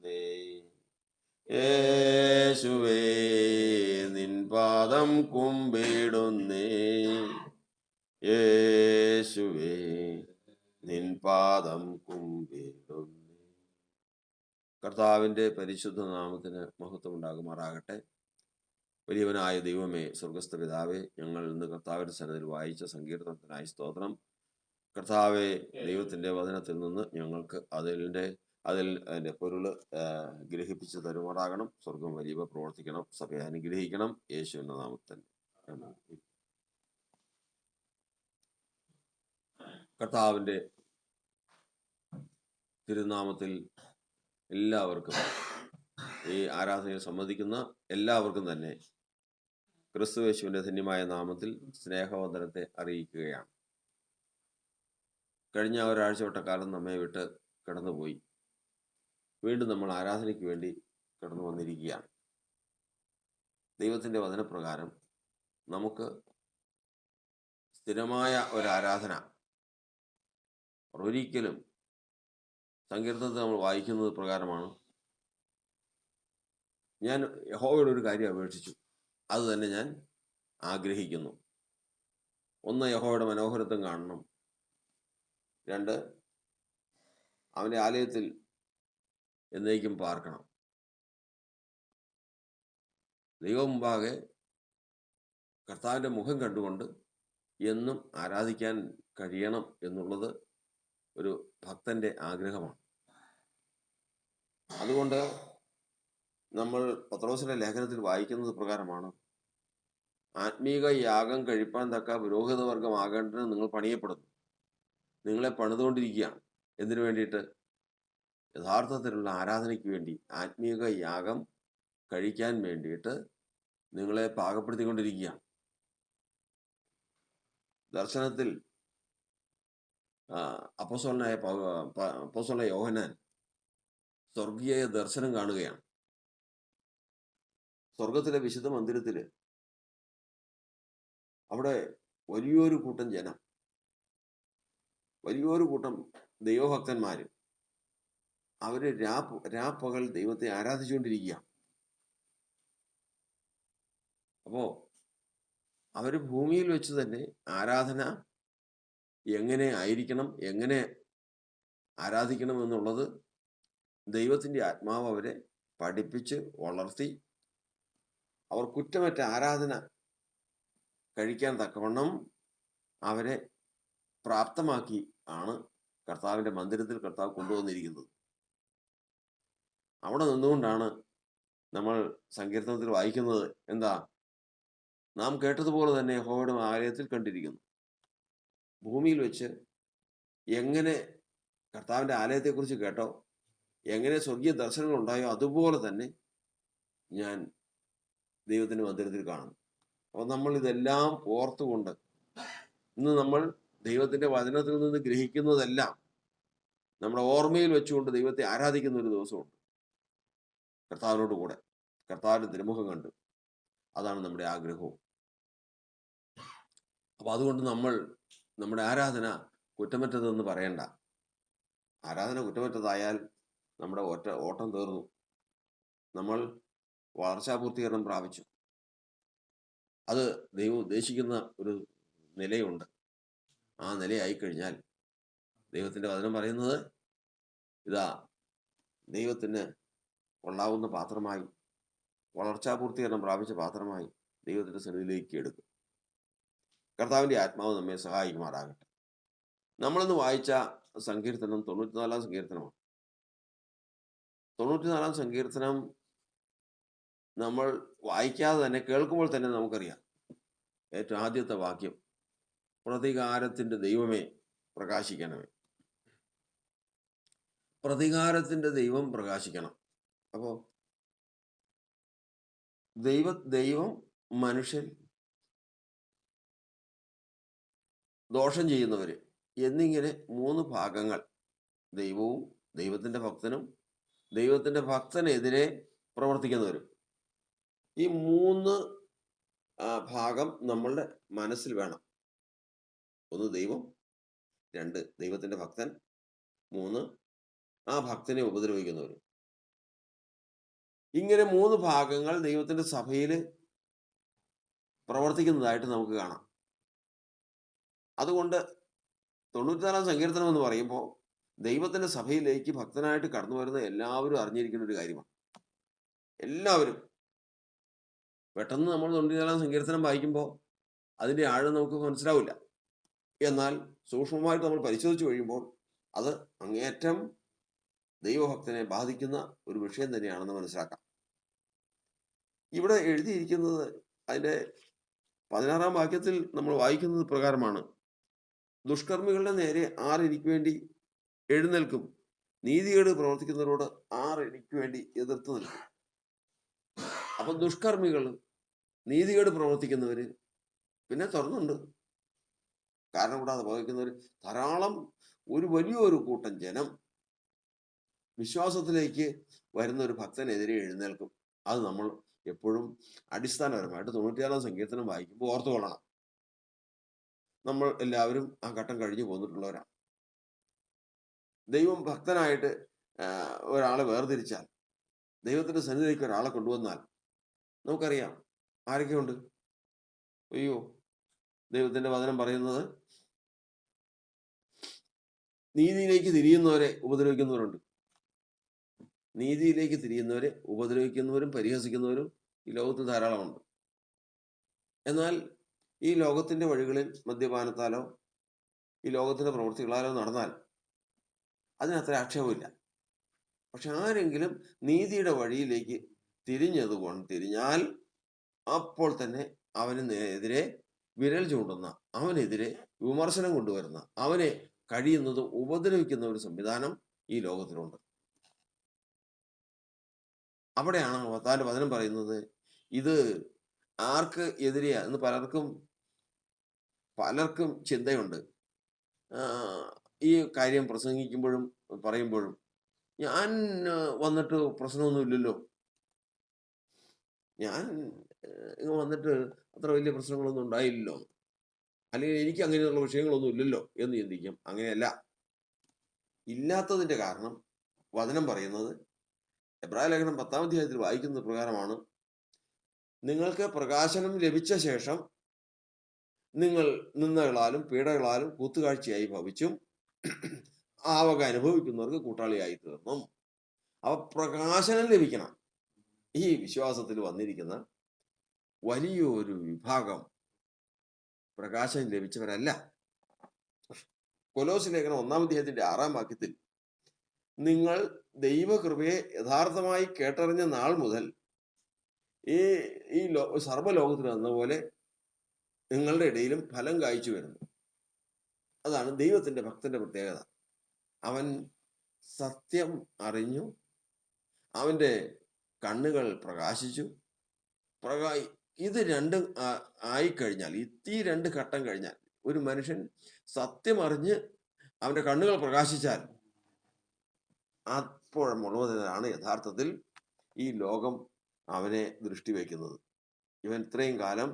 കുമ്പിടുന്നേ. യേശുവേ നിൻ പാദം കുമ്പിടുന്നേ. യേശുവേ നിൻ പാദം കുമ്പിടുന്നേ. കർത്താവിന്റെ പരിശുദ്ധ നാമത്തിന് മഹത്വം ഉണ്ടാകുമാറാകട്ടെ. വലിയവനായ ദൈവമേ, സ്വർഗസ്ഥ പിതാവേ, ഞങ്ങൾ ഇന്ന് കർത്താവിന്റെ സന്നിധിയിൽ വായിച്ച സങ്കീർത്തനത്തിനായി സ്തോത്രം. കർത്താവെ, ദൈവത്തിന്റെ വചനത്തിൽ നിന്ന് ഞങ്ങൾക്ക് അതിന്റെ പൊരുള് ഗ്രഹിപ്പിച്ച് തരുമാറാകണം. സ്വർഗം വലിയ പ്രവർത്തിക്കണം, സഭയെ അനുഗ്രഹിക്കണം. യേശുവിന്റെ നാമത്തിൽ കർത്താവിന്റെ തിരുനാമത്തിൽ എല്ലാവർക്കും, ഈ ആരാധനയിൽ സംബന്ധിക്കുന്ന എല്ലാവർക്കും തന്നെ ക്രിസ്തുയേശുവിന്റെ ധന്യമായ നാമത്തിൽ സ്നേഹവന്ദനത്തെ അറിയിക്കുകയാണ്. കഴിഞ്ഞ ഒരാഴ്ചവട്ടക്കാലം നമ്മെ വിട്ട് കടന്നുപോയി. വീണ്ടും നമ്മൾ ആരാധനയ്ക്ക് വേണ്ടി കടന്നു വന്നിരിക്കുകയാണ്. ദൈവത്തിൻ്റെ വചനപ്രകാരം നമുക്ക് സ്ഥിരമായ ഒരാരാധന ഒരിക്കലും സങ്കീർത്തനത്തിൽ നമ്മൾ വായിക്കുന്നത് പ്രകാരമാണ്. ഞാൻ യഹോവയോട് ഒരു കാര്യം അപേക്ഷിച്ചു, അത് തന്നെ ഞാൻ ആഗ്രഹിക്കുന്നു. ഒന്ന്, യഹോവയുടെ മനോഹരത്വം കാണണം. രണ്ട്, അവൻ്റെ ആലയത്തിൽ എന്നേക്കും പാർക്കണം. ദൈവം മുമ്പാകെ കർത്താവിൻ്റെ മുഖം കണ്ടുകൊണ്ട് എന്നും ആരാധിക്കാൻ കഴിയണം എന്നുള്ളത് ഒരു ഭക്തന്റെ ആഗ്രഹമാണ്. അതുകൊണ്ട് നമ്മൾ പത്രോസിന്റെ ലേഖനത്തിൽ വായിക്കുന്നത് പ്രകാരമാണ്, ആത്മീക യാഗം കഴിപ്പാൻ തക്ക പുരോഹിത വർഗമാകേണ്ടത് നിങ്ങൾ പണിയപ്പെടുന്നു. നിങ്ങളെ പണിതുകൊണ്ടിരിക്കുകയാണ്. എന്തിനു വേണ്ടിയിട്ട്? യഥാർത്ഥത്തിലുള്ള ആരാധനയ്ക്ക് വേണ്ടി, ആത്മീക യാഗം കഴിക്കാൻ വേണ്ടിയിട്ട് നിങ്ങളെ പാകപ്പെടുത്തിക്കൊണ്ടിരിക്കുകയാണ്. ദർശനത്തിൽ അപ്പോസ്തലനായ യോഹന്നാൻ സ്വർഗീയ ദർശനം കാണുകയാണ്. സ്വർഗത്തിലെ വിശുദ്ധ മന്ദിരത്തില് അവിടെ വലിയൊരു കൂട്ടം ജനം, വലിയൊരു കൂട്ടം ദൈവഭക്തന്മാര്, അവര് രാപ്പകൽ ദൈവത്തെ ആരാധിച്ചുകൊണ്ടിരിക്കുക. അപ്പോ അവര് ഭൂമിയിൽ വെച്ച് തന്നെ ആരാധന എങ്ങനെ ആയിരിക്കണം, എങ്ങനെ ആരാധിക്കണം എന്നുള്ളത് ദൈവത്തിൻ്റെ ആത്മാവ് അവരെ പഠിപ്പിച്ച് വളർത്തി അവർ കുറ്റമറ്റ ആരാധന കഴിക്കാൻ തക്കവണ്ണം അവരെ പ്രാപ്തമാക്കി ആണ് കർത്താവിൻ്റെ മന്ദിരത്തിൽ കർത്താവ് കൊണ്ടുവന്നിരിക്കുന്നത്. അവിടെ നിന്നുകൊണ്ടാണ് നമ്മൾ സങ്കീർത്തനത്തിൽ വായിക്കുന്നത്, എന്താ? നാം കേട്ടതുപോലെ തന്നെ യഹോവയുടെ ആലയത്തിൽ കണ്ടിരിക്കുന്നു. ഭൂമിയിൽ വെച്ച് എങ്ങനെ കർത്താവിൻ്റെ ആലയത്തെക്കുറിച്ച് കേട്ടോ, എങ്ങനെ സ്വർഗീയ ദർശനങ്ങൾ ഉണ്ടായോ, അതുപോലെ തന്നെ ഞാൻ ദൈവത്തിൻ്റെ മന്ദിരത്തിൽ കാണുന്നു. അപ്പോൾ നമ്മൾ ഇതെല്ലാം ഓർത്തുകൊണ്ട് ഇന്ന് നമ്മൾ ദൈവത്തിൻ്റെ വചനത്തിൽ നിന്ന് ഗ്രഹിക്കുന്നതെല്ലാം നമ്മുടെ ഓർമ്മയിൽ വെച്ചുകൊണ്ട് ദൈവത്തെ ആരാധിക്കുന്ന ഒരു ദിവസമുണ്ട്. കർത്താവിനോട് കൂടെ കർത്താവിൻ്റെ തിരുമുഖം കണ്ട്, അതാണ് നമ്മുടെ ആഗ്രഹവും. അപ്പോൾ അതുകൊണ്ട് നമ്മൾ നമ്മുടെ ആരാധന കുറ്റമറ്റതെന്ന് പറയണ്ട. ആരാധന കുറ്റമറ്റതായാൽ നമ്മുടെ ഓട്ടം തീർന്നു, നമ്മൾ വളർച്ചാപൂർത്തീകരണം പ്രാപിച്ചു. അത് ദൈവം ഉദ്ദേശിക്കുന്ന ഒരു നിലയുണ്ട്. ആ നിലയായിക്കഴിഞ്ഞാൽ ദൈവത്തിൻ്റെ വചനം പറയുന്നത്, ഇതാ ദൈവത്തിന് കൊള്ളാവുന്ന പാത്രമായി, വളർച്ചാപൂർത്തീകരണം പ്രാപിച്ച പാത്രമായി ദൈവത്തിൻ്റെ സന്നിധിയിലേക്ക് എടുക്കും. കർത്താവിൻ്റെ ആത്മാവ് നമ്മെ സഹായിക്കുമാറാകട്ടെ. നമ്മളിന്ന് വായിച്ച സങ്കീർത്തനം 94 സങ്കീർത്തനമാണ്. 94 സങ്കീർത്തനം നമ്മൾ വായിക്കാതെ തന്നെ കേൾക്കുമ്പോൾ തന്നെ നമുക്കറിയാം. ഏറ്റവും ആദ്യത്തെ വാക്യം, പ്രതികാരത്തിൻ്റെ ദൈവമേ പ്രകാശിക്കണമേ. പ്രതികാരത്തിൻ്റെ ദൈവം പ്രകാശിക്കണം. അപ്പോൾ ദൈവം, മനുഷ്യൻ, ദോഷം ചെയ്യുന്നവർ എന്നിങ്ങനെ 3 ഭാഗങ്ങൾ, ദൈവവും ദൈവത്തിൻ്റെ ഭക്തനും ദൈവത്തിൻ്റെ ഭക്തനെതിരെ പ്രവർത്തിക്കുന്നവരും. ഈ 3 ഭാഗം നമ്മളുടെ മനസ്സിൽ വേണം. 1 ദൈവം, 2 ദൈവത്തിൻ്റെ ഭക്തൻ, 3 ആ ഭക്തനെ ഉപദ്രവിക്കുന്നവർ. ഇങ്ങനെ 3 ഭാഗങ്ങൾ ദൈവത്തിന്റെ സഭയിൽ പ്രവർത്തിക്കുന്നതായിട്ട് നമുക്ക് കാണാം. അതുകൊണ്ട് 94-ാം സങ്കീർത്തനം എന്ന് പറയുമ്പോൾ ദൈവത്തിന്റെ സഭയിലേക്ക് ഭക്തനായിട്ട് കടന്നു വരുന്ന എല്ലാവരും അറിഞ്ഞിരിക്കുന്ന ഒരു കാര്യമാണ്. എല്ലാവരും പെട്ടെന്ന് നമ്മൾ 94-ാം സങ്കീർത്തനം വായിക്കുമ്പോൾ അതിന്റെ ആഴം നമുക്ക് മനസ്സിലാവില്ല. എന്നാൽ സൂക്ഷ്മമായിട്ട് നമ്മൾ പരിശോധിച്ച് കഴിയുമ്പോൾ അത് അങ്ങേയറ്റം ദൈവഭക്തനെ ബാധിക്കുന്ന ഒരു വിഷയം തന്നെയാണെന്ന് മനസ്സിലാക്കാം. ഇവിടെ എഴുതിയിരിക്കുന്നത് അതിന്റെ 16-ാം വാക്യത്തിൽ നമ്മൾ വായിക്കുന്നത് പ്രകാരമാണ്. ദുഷ്കർമ്മികളുടെ നേരെ ആർ എനിക്ക് വേണ്ടി എഴുന്നേൽക്കും, നീതികേട് പ്രവർത്തിക്കുന്നവരോട് ആർ എനിക്ക് വേണ്ടി എതിർത്ത് നിൽക്കും. അപ്പൊ ദുഷ്കർമ്മികൾ, നീതികേട് പ്രവർത്തിക്കുന്നവര്, പിന്നെ തുറന്നുണ്ട് കാരണം കൂടാതെ പ്രവർത്തിക്കുന്നവർ ധാരാളം, ഒരു വലിയൊരു കൂട്ടം ജനം വിശ്വാസത്തിലേക്ക് വരുന്ന ഒരു ഭക്തനെതിരെ എഴുന്നേൽക്കും. അത് നമ്മൾ എപ്പോഴും അടിസ്ഥാനപരമായിട്ട് 96-ാം സങ്കീർത്തനം വായിക്കുമ്പോൾ ഓർത്തുകൊള്ളണം. നമ്മൾ എല്ലാവരും ആ ഘട്ടം കഴിഞ്ഞു പോന്നിട്ടുള്ളവരാണ്. ദൈവം ഭക്തനായിട്ട് ഒരാളെ വേർതിരിച്ചാൽ, ദൈവത്തിന്റെ സന്നിധിയിലേക്ക് ഒരാളെ കൊണ്ടുവന്നാൽ നമുക്കറിയാം ആരൊക്കെയുണ്ട്. അയ്യോ, ദൈവത്തിന്റെ വചനം പറയുന്നത് നീതിയിലേക്ക് തിരിയുന്നവരെ ഉപദ്രവിക്കുന്നവരുണ്ട്. നീതിയിലേക്ക് തിരിയുന്നവരെ ഉപദ്രവിക്കുന്നവരും പരിഹസിക്കുന്നവരും ഈ ലോകത്ത് ധാരാളമുണ്ട്. എന്നാൽ ഈ ലോകത്തിന്റെ വഴികളിൽ മദ്യപാനത്താലോ ഈ ലോകത്തിന്റെ പ്രവൃത്തികളാലോ നടന്നാൽ അതിനത്ര ആക്ഷേപമില്ല. പക്ഷെ ആരെങ്കിലും നീതിയുടെ വഴിയിലേക്ക് തിരിഞ്ഞാൽ അപ്പോൾ തന്നെ അവനെതിരെ വിരൽ ചൂണ്ടുന്ന, അവനെതിരെ വിമർശനം കൊണ്ടുവരുന്ന, അവനെ കഴിയുന്നതും ഉപദ്രവിക്കുന്ന ഒരു സംവിധാനം ഈ ലോകത്തിലുണ്ട്. അവിടെയാണ് കർത്താവിന്റെ വചനം പറയുന്നത്, ഇത് ആർക്ക് എതിരെയാ എന്ന് പലർക്കും ചിന്തയുണ്ട്. ഈ കാര്യം പ്രസംഗിക്കുമ്പോഴും പറയുമ്പോഴും ഞാൻ വന്നിട്ട് പ്രശ്നമൊന്നുമില്ലല്ലോ, ഞാൻ വന്നിട്ട് അത്ര വലിയ പ്രശ്നങ്ങളൊന്നും ഉണ്ടായില്ലല്ലോ, അല്ലെങ്കിൽ എനിക്ക് അങ്ങനെയുള്ള വിഷയങ്ങളൊന്നും ഇല്ലല്ലോ എന്ന് ചിന്തിക്കും. അങ്ങനെയല്ല. ഇല്ലാത്തതിന്റെ കാരണം വചനം പറയുന്നത് എബ്രായ ലേഖനം 10-ാം അധ്യായത്തിൽ വായിക്കുന്ന പ്രകാരമാണ്. നിങ്ങൾക്ക് പ്രകാശനം ലഭിച്ച ശേഷം നിങ്ങൾ നിന്ദകളാലും പീഡകളാലും കൂത്തുകാഴ്ചയായി ഭവിച്ചും ആ വക അനുഭവിക്കുന്നവർക്ക് കൂട്ടാളിയായി തീർന്നും. അവ പ്രകാശനം ലഭിക്കണം. ഈ വിശ്വാസത്തിൽ വന്നിരിക്കുന്ന വലിയൊരു വിഭാഗം പ്രകാശനം ലഭിച്ചവരല്ല. കൊലോസ്യ ലേഖനം 1-ാം അധ്യായത്തിന്റെ 6-ാം വാക്യത്തിൽ നിങ്ങൾ ദൈവകൃപയെ യഥാർത്ഥമായി കേട്ടറിഞ്ഞ നാൾ മുതൽ ഈ സർവ്വലോകത്തിൽ എന്ന പോലെ നിങ്ങളുടെ ഇടയിലും ഫലം കായ്ച്ചു വരുന്നു. അതാണ് ദൈവത്തിന്റെ ഭക്തന്റെ പ്രത്യേകത. അവൻ സത്യം അറിഞ്ഞു, അവന്റെ കണ്ണുകൾ പ്രകാശിച്ചു. ഇത് രണ്ടും ആയിക്കഴിഞ്ഞാൽ, ഈ രണ്ട് ഘട്ടം കഴിഞ്ഞാൽ, ഒരു മനുഷ്യൻ സത്യം അറിഞ്ഞ് അവന്റെ കണ്ണുകൾ പ്രകാശിച്ചാൽ അപ്പോഴുള്ളതാണ് യഥാർത്ഥത്തിൽ ഈ ലോകം അവനെ ദൃഷ്ടി വയ്ക്കുന്നത്. ഇവൻ ഇത്രയും കാലം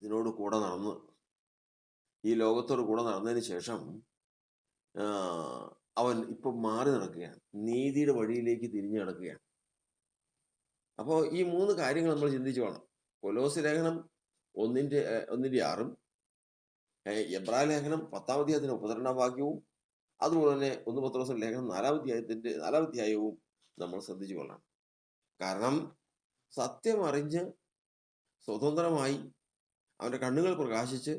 ഇതിനോട് കൂടെ നടന്ന്, ഈ ലോകത്തോട് കൂടെ നടന്നതിന് ശേഷം അവൻ ഇപ്പൊ മാറി നടക്കുകയാണ്, നീതിയുടെ വഴിയിലേക്ക് തിരിഞ്ഞു നടക്കുകയാണ്. അപ്പോൾ ഈ 3 കാര്യങ്ങൾ നമ്മൾ ചിന്തിച്ചു വേണം. കൊലോസ്യ ലേഖനം 1-ന്റെ 6-ഉം എബ്രായ ലേഖനം 10-ാം അധ്യായത്തിന്റെ 32-ാം വാക്യവും അതുപോലെ തന്നെ 1 പത്രോസ് ലേഖനം 4-ാം അധ്യായവും നമ്മൾ ശ്രദ്ധിച്ചു കൊള്ളണം. കാരണം സത്യം അറിഞ്ഞ് സ്വതന്ത്രമായി അവന്റെ കണ്ണുകൾ പ്രകാശിച്ച്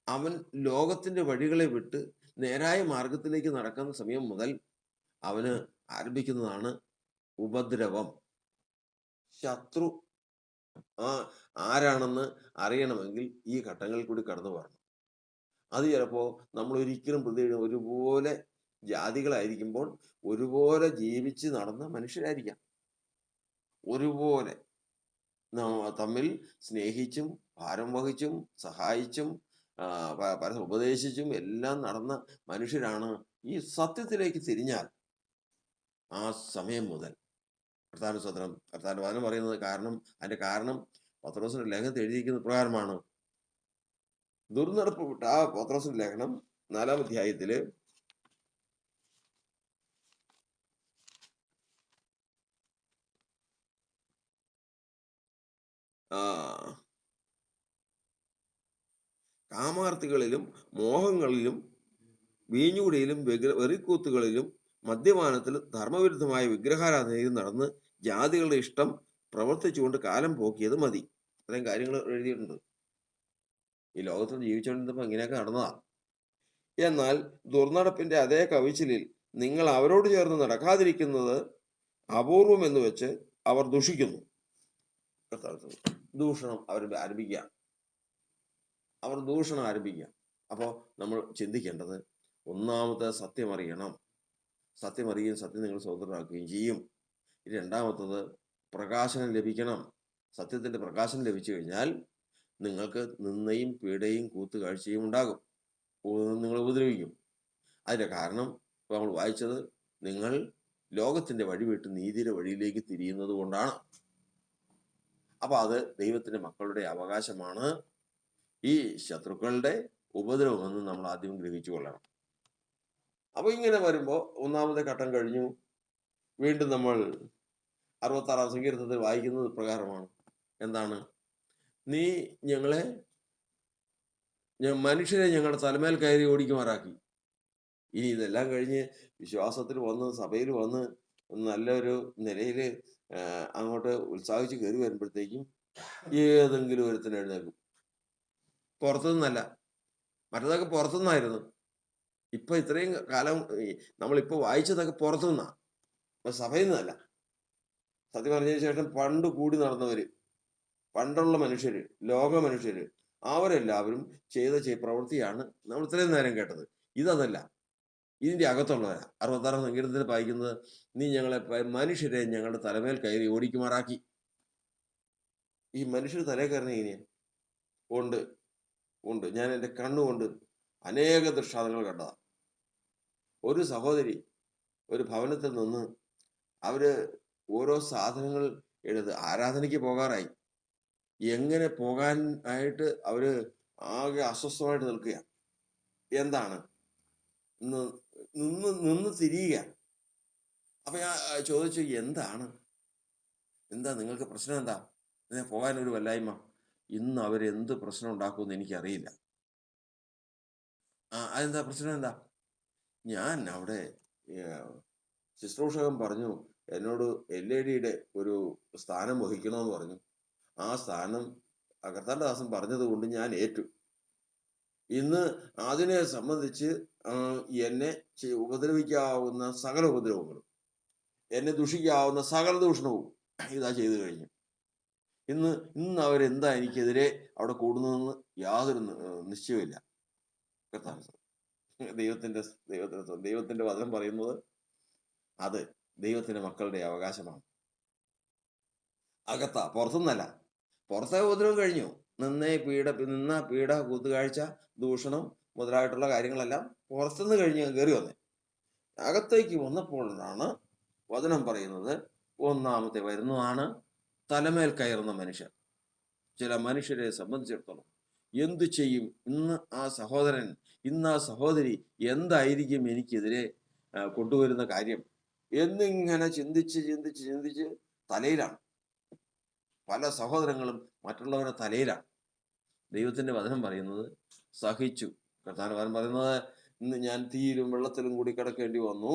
അവൻ ലോകത്തിന്റെ വഴികളെ വിട്ട് നേരായ മാർഗത്തിലേക്ക് നടക്കുന്ന സമയം മുതൽ അവന് ആരംഭിക്കുന്നതാണ് ഉപദ്രവം. ശത്രു ആരാണെന്ന് അറിയണമെങ്കിൽ ഈ ഘട്ടങ്ങളിൽ കൂടി കടന്നു പോകണം. അത് ചിലപ്പോ നമ്മൾ ഒരിക്കലും ഒരുപോലെ ജാതികളായിരിക്കുമ്പോൾ ഒരുപോലെ ജീവിച്ച് നടന്ന മനുഷ്യരായിരിക്കാം. ഒരുപോലെ തമ്മിൽ സ്നേഹിച്ചും ഭാരം വഹിച്ചും സഹായിച്ചും പരസ്പരം ഉപദേശിച്ചും എല്ലാം നടന്ന മനുഷ്യരാണ്. ഈ സത്യത്തിലേക്ക് തിരിഞ്ഞാൽ ആ സമയം മുതൽ കർത്താവിന്റെ വചനം പറയുന്നത് അതിന്റെ കാരണം പത്രോസിന്റെ ലേഖനത്തിൽ എഴുതിയിരിക്കുന്ന പ്രകാരമാണ്. ദുർനടപ്പ് വിട്ട ആ പത്രോസിന്റെ ലേഖനം 4-ാം അധ്യായത്തില് ആ കാമാർത്തികളിലും മോഹങ്ങളിലും വീഞ്ഞുകുടിയിലും വെറിക്കൂത്തുകളിലും മദ്യപാനത്തിലും ധർമ്മവിരുദ്ധമായ വിഗ്രഹാരാധനയിലും നടന്ന് ജാതികളുടെ ഇഷ്ടം പ്രവർത്തിച്ചുകൊണ്ട് കാലം പോക്കിയത് മതി. ഇത്രയും കാര്യങ്ങൾ എഴുതിയിട്ടുണ്ട്. ഈ ലോകത്ത് ജീവിച്ചുകൊണ്ടിരുന്നപ്പോൾ ഇങ്ങനെയൊക്കെ നടന്നതാ. എന്നാൽ ദുർനടപ്പിന്റെ അതേ കവിച്ചിലിൽ നിങ്ങൾ അവരോട് ചേർന്ന് നടക്കാതിരിക്കുന്നത് അപൂർവം എന്ന് വെച്ച് അവർ ദുഷിക്കുന്നു. ദൂഷണം അവർ ആരംഭിക്കുക. അവർ ദൂഷണം ആരംഭിക്കുക. അപ്പോൾ നമ്മൾ ചിന്തിക്കേണ്ടത്, ഒന്നാമത്തെ സത്യം അറിയണം. സത്യം അറിയുകയും സത്യം നിങ്ങൾ സ്വതന്ത്രമാക്കുകയും ചെയ്യും. രണ്ടാമത്തത് പ്രകാശനം ലഭിക്കണം. സത്യത്തിന്റെ പ്രകാശനം ലഭിച്ചു കഴിഞ്ഞാൽ നിങ്ങൾക്ക് നിന്ദയും പീഡയും കൂത്തുകാഴ്ചയും ഉണ്ടാകും. നിങ്ങൾ ഉപദ്രവിക്കും. അതിന്റെ കാരണം നമ്മൾ വായിച്ചത്, നിങ്ങൾ ലോകത്തിന്റെ വഴി വിട്ട് നീതിയുടെ വഴിയിലേക്ക് തിരിയുന്നത് കൊണ്ടാണ്. അപ്പൊ അത് ദൈവത്തിന്റെ മക്കളുടെ അവകാശമാണ്. ഈ ശത്രുക്കളുടെ ഉപദ്രവമെന്ന് നമ്മൾ ആദ്യം ഗ്രഹിച്ചു കൊള്ളണം. അപ്പൊ ഇങ്ങനെ വരുമ്പോൾ ഒന്നാമത്തെ ഘട്ടം കഴിഞ്ഞു. വീണ്ടും നമ്മൾ 66-ാം സങ്കീർത്തനത്തിൽ വായിക്കുന്നത് പ്രകാരമാണ്. എന്താണ്? നീ മനുഷ്യരെ ഞങ്ങളുടെ തലമേൽ കയറി ഓടിക്കുമാറാക്കി. ഇനി ഇതെല്ലാം കഴിഞ്ഞ് വിശ്വാസത്തിൽ വന്ന് സഭയിൽ വന്ന് നല്ലൊരു നിലയിൽ അങ്ങോട്ട് ഉത്സാഹിച്ച് കയറി വരുമ്പോഴത്തേക്കും ഏതെങ്കിലും ഒരുത്തിന് എഴുന്നേൽക്കും. പുറത്തുനിന്നല്ല, മറ്റതൊക്കെ പുറത്തുനിന്നായിരുന്നു. ഇപ്പൊ ഇത്രയും കാലം നമ്മളിപ്പോ വായിച്ചതൊക്കെ പുറത്തുനിന്നാ, സഭയിൽ നിന്നല്ല. സത്യം പറഞ്ഞതിന് ശേഷം പണ്ട് കൂടി നടന്നവര്, പണ്ടുള്ള മനുഷ്യര്, ലോക മനുഷ്യര്, അവരെല്ലാവരും ചെയ്ത പ്രവൃത്തിയാണ് നമ്മൾ ഇത്രയും നേരം കേട്ടത്. ഇതല്ല, ഇതിന്റെ അകത്തുള്ളവരാ. 66-ാം സങ്കീർത്തനത്തിൽ വായിക്കുന്നത്, നീ മനുഷ്യരെ ഞങ്ങളുടെ തലമേൽ കയറി ഓടിക്കുമാറാക്കി. ഈ മനുഷ്യർ തലേ കയറുന്ന എങ്ങനെയാ? ഉണ്ട്. ഞാൻ എൻ്റെ കണ്ണുകൊണ്ട് അനേക ദൃഷ്ടാന്തങ്ങൾ കണ്ടതാ. ഒരു സഹോദരി ഒരു ഭവനത്തിൽ നിന്ന് അവര് ഓരോ സാധനങ്ങൾ ആരാധനയ്ക്ക് പോകാറായി. എങ്ങനെ പോകാൻ ആയിട്ട് അവര് ആകെ അസ്വസ്ഥമായിട്ട് നിൽക്കുക. എന്താണ്? നിന്ന് തിരിയുക. അപ്പൊ ഞാൻ ചോദിച്ചു, എന്താ നിങ്ങൾക്ക് പ്രശ്നം? എന്താ പോകാൻ ഒരു വല്ലായ്മ? ഇന്ന് അവരെന്ത് പ്രശ്നം ഉണ്ടാക്കുമെന്ന് എനിക്കറിയില്ല. അതെന്താ പ്രശ്നം? എന്താ? ഞാൻ അവിടെ ശുശ്രൂഷകൻ പറഞ്ഞു എന്നോട് LED ഒരു സ്ഥാനം വഹിക്കണമെന്ന് പറഞ്ഞു. ആ സ്ഥാനം കർത്താവിന്റെ ദാസൻ പറഞ്ഞത് കൊണ്ട് ഞാൻ ഏറ്റു. ഇന്ന് അതിനെ സംബന്ധിച്ച് എന്നെ ഉപദ്രവിക്കാവുന്ന സകല ഉപദ്രവങ്ങളും, എന്നെ ദുഷിക്കാവുന്ന സകല ദൂഷണവും ഇതാ ചെയ്തു കഴിഞ്ഞു. ഇന്ന് അവരെന്താ എനിക്കെതിരെ അവിടെ കൂടുന്നതെന്ന് യാതൊരു നിശ്ചയമില്ല. ദൈവത്തിന്റെ വചനം പറയുന്നത് അത് ദൈവത്തിന്റെ മക്കളുടെ അവകാശമാണ്. അകത്താ, പുറത്തുനിന്നല്ല. പുറത്തെ ഉപദ്രവം കഴിഞ്ഞു. നിന്ന പീഡ, കൂത്തുകാഴ്ച, ദൂഷണം മുതലായിട്ടുള്ള കാര്യങ്ങളെല്ലാം പുറത്തുനിന്ന് കയറി വന്നേ. അകത്തേക്ക് വന്നപ്പോഴാണ് വചനം പറയുന്നത്, ഒന്നാമത്തെ വരുന്നതാണ് തലമേൽ കയറുന്ന മനുഷ്യർ. ചില മനുഷ്യരെ സംബന്ധിച്ചിടത്തോളം എന്തു ചെയ്യും? ഇന്ന് ആ സഹോദരൻ, ഇന്ന് ആ സഹോദരി എന്തായിരിക്കും എനിക്കെതിരെ കൊണ്ടുവരുന്ന കാര്യം എന്നിങ്ങനെ ചിന്തിച്ച് തലയിലാണ്. പല സഹോദരങ്ങളും മറ്റുള്ളവരുടെ തലയിലാണ്. ദൈവത്തിന്റെ വചനം പറയുന്നത് സഹിച്ചു. കർത്താവിന്റെ വചനം പറയുന്നത്, ഇന്ന് ഞാൻ തീയിലും വെള്ളത്തിലും കൂടി കിടക്കേണ്ടി വന്നു.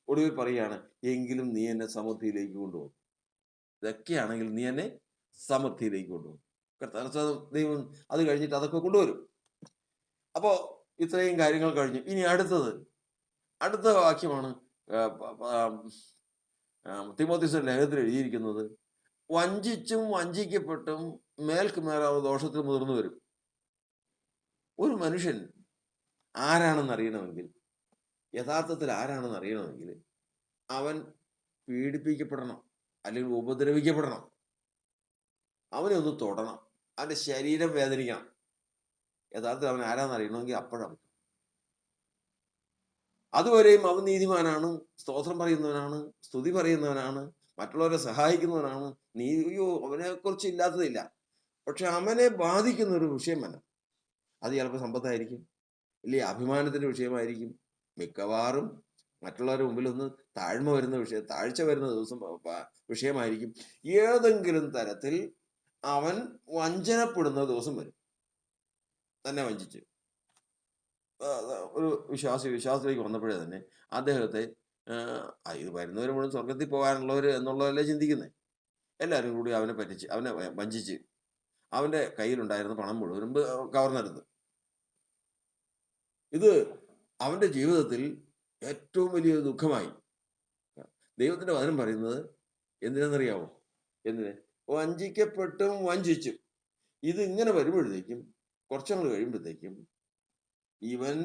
ഒടുവിൽ പറയാണ്, എങ്കിലും നീ എന്നെ സമൃദ്ധിയിലേക്ക് കൊണ്ടുപോകും. ഇതൊക്കെയാണെങ്കിൽ നീ എന്നെ സമൃദ്ധിയിലേക്ക് കൊണ്ടുപോകും. ദൈവം അത് കഴിഞ്ഞിട്ട് അതൊക്കെ കൊണ്ടുവരും. അപ്പോ ഇത്രയും കാര്യങ്ങൾ കഴിഞ്ഞു. ഇനി അടുത്ത വാക്യമാണ് തീമോഥെയോസിന്റെ ലേഖനത്തിൽ എഴുതിയിരിക്കുന്നത്, വഞ്ചിച്ചും വഞ്ചിക്കപ്പെട്ടും മേൽക്ക് മേലാവുന്ന ദോഷത്തിൽ മുതിർന്നു വരും. ഒരു മനുഷ്യൻ യഥാർത്ഥത്തിൽ ആരാണെന്ന് അറിയണമെങ്കിൽ അവൻ പീഡിപ്പിക്കപ്പെടണം, അല്ലെങ്കിൽ ഉപദ്രവിക്കപ്പെടണം. അവനെ ഒന്ന് തൊടണം, അവന്റെ ശരീരം വേദനിക്കണം. യഥാർത്ഥത്തിൽ അവൻ ആരാന്ന് അറിയണമെങ്കിൽ അപ്പോഴാണ്. അതുവരെയും അവൻ നീതിമാനാണ്, സ്തോത്രം പറയുന്നവനാണ്, സ്തുതി പറയുന്നവനാണ്, മറ്റുള്ളവരെ സഹായിക്കുന്നവനാണ്. അവനെ കുറിച്ച് ഇല്ലാത്തതില്ല. പക്ഷെ അവനെ ബാധിക്കുന്ന ഒരു വിഷയം വരണം. അത് ചിലപ്പോൾ സമ്പത്തായിരിക്കും, ഇല്ലേ അഭിമാനത്തിന്റെ വിഷയമായിരിക്കും. മിക്കവാറും മറ്റുള്ളവരുടെ മുമ്പിൽ ഒന്ന് താഴ്ച വരുന്ന വിഷയമായിരിക്കും. ഏതെങ്കിലും തരത്തിൽ അവൻ വഞ്ചനപ്പെടുന്ന ദിവസം വരും. തന്നെ വഞ്ചിച്ച്. ഒരു വിശ്വാസത്തിലേക്ക് വന്നപ്പോഴേ തന്നെ അദ്ദേഹത്തെ ഇത് വരുന്നവർ മുഴുവൻ സ്വർഗ്ഗത്തിൽ പോകാനുള്ളവർ എന്നുള്ളതല്ലേ ചിന്തിക്കുന്നത്. എല്ലാവരും കൂടി അവനെ പറ്റിച്ച്, അവനെ വഞ്ചിച്ച്, അവന്റെ കയ്യിലുണ്ടായിരുന്ന പണം മുഴുവനും കവർന്നെടുത്ത്. ഇത് അവന്റെ ജീവിതത്തിൽ ഏറ്റവും വലിയ ദുഃഖമായി. ദൈവത്തിന്റെ വചനം പറയുന്നത് എന്തിനെന്നറിയാവോ? എന്തിന്? വഞ്ചിക്കപ്പെട്ടും വഞ്ചിച്ചും. ഇത് ഇങ്ങനെ വരുമ്പോഴത്തേക്കും കുറച്ചങ്ങോട്ട് കഴിയുമ്പോഴത്തേക്കും ഇവൻ